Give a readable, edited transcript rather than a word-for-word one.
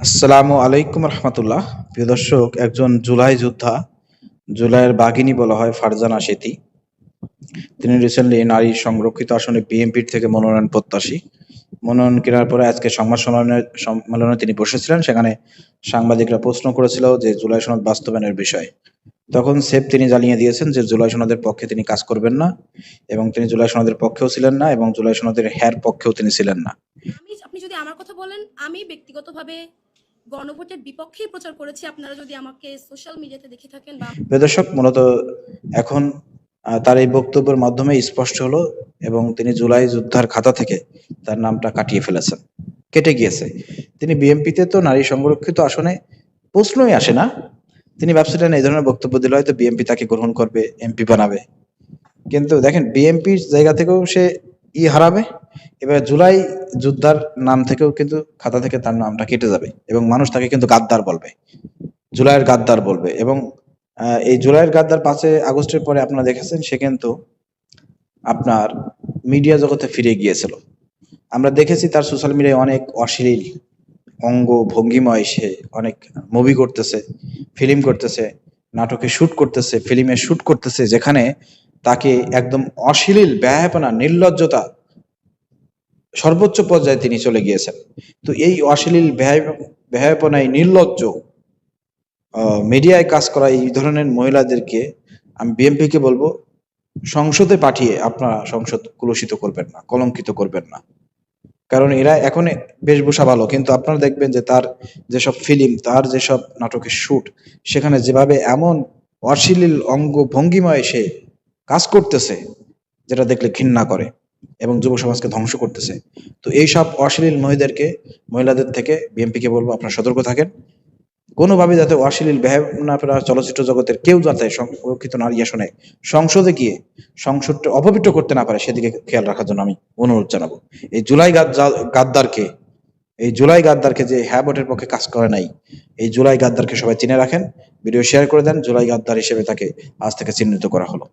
আসসালামু আলাইকুম রহমতুল্লাহ। প্রিয় দর্শক, একজন জুলাই যোদ্ধা, জুলাইয়ের বাঘিনী বলা হয় ফারজানা সেতী। তিনি রিসেন্টলি নারী সংরক্ষিত আসনে বিএনপির থেকে মনোনয়ন প্রত্যাশী। মনোনয়ন কেনার পরে আজকে সংবাদ সম্মেলনে তিনি বসেছিলেন। সেখানে সাংবাদিকরা প্রশ্ন করেছিল যে জুলাই সনদ বাস্তবায়নের বিষয়ে। তখন তিনি জানিয়ে দিয়েছেন যে জুলাই সনদের পক্ষে তিনি কাজ করবেন না, এবং তিনি জুলাই সনদের পক্ষেও ছিলেন না, এবং জুলাই সনদের পক্ষেও তিনি ছিলেন না। আপনি যদি আমার কথা বলেন, আমি ব্যক্তিগতভাবে গণভোটের বিপক্ষেই প্রচার করেছি। আপনারা যদি আমাকে সোশ্যাল মিডিয়াতে দেখে থাকেন বা দর্শক, মূলত এখন তার এই বক্তব্যের মাধ্যমে স্পষ্ট হলো, এবং তিনি জুলাই যোদ্ধার খাতা থেকে তার নামটা কাটিয়ে ফেলেছেন, কেটে গিয়েছে। তিনি বিএনপিতে তো নারী সংরক্ষিত আসনে প্রশ্নই আসে না। তিনি ভাবছিলেন এই ধরনের বক্তব্য দিলে হয়তো বিএনপি তাকে গ্রহণ করবে, এমপি বানাবে। কিন্তু দেখেন, বিএনপির জায়গা থেকেও সে হারাবে। এবার জুলাই যোদ্ধার নাম থেকেও কিন্তু খাতা থেকে তার নামটা কেটে যাবে, এবং মানুষ তাকে কিন্তু গাদ্দার বলবে, জুলাইয়ের গাদ্দার বলবে। এবং এই জুলাইয়ের গাদ্দার 5 আগস্টের পরে আপনারা দেখেছেন, সে কিন্তু আপনার মিডিয়া জগতে ফিরে গিয়েছিল। আমরা দেখেছি তার সোশ্যাল মিডিয়ায় অনেক অশ্লীল অঙ্গ ভঙ্গিময় সে অনেক মুভি করতেছে, ফিল্ম করতেছে, নাটকে শুট করতেছে, ফিল্মে শুট করতেছে, যেখানে তাকে একদম অশ্লীল ব্যয়াপনা, নির্লজ্জতা সর্বোচ্চ পর্যায়ে তিনি চলে গিয়েছেন। তো এই অশ্লীল ব্যয়াপনায় নির্লজ্জ মিডিয়ায় কাজ করা এই ধরনের মহিলাদেরকে আমি বিএনপিকে বলবো, সংসদে পাঠিয়ে আপনারা সংসদ কুলুষিত করবেন না, কলঙ্কিত করবেন না। কারণ এরা এখন বেশভূষা ভালো, কিন্তু আপনারা দেখবেন যে তার যেসব ফিল্ম, তার যেসব নাটকের শুট, সেখানে যেভাবে এমন অশ্লীল অঙ্গ ভঙ্গিময় সে কাজ করতেছে, যেটা দেখলে ঘৃণা করে এবং যুব সমাজকে ধ্বংস করতেছে। তো এইসব অশ্লীল মহিলাদের থেকে বিএনপিকে বলবো, আপনারা সতর্ক থাকেন। কোনোভাবে যাতে অশ্লীল ব্যবহার চলচ্চিত্র জগতের কেউ যাতে সংরক্ষিত নারী আসনে সংসদে গিয়ে সংসদটা অপবিত্র করতে না পারে, সেদিকে খেয়াল রাখার জন্য আমি অনুরোধ জানাবো। এই গাদ্দারকে এই জুলাই গাদ্দারকে, যে ভোটের পক্ষে কাজ করে নাই, এই জুলাই গাদ্দারকে সবাই চিনে রাখেন। ভিডিও শেয়ার করে দেন। জুলাই গাদ্দার হিসেবে তাকে আজ থেকে চিহ্নিত করা হলো।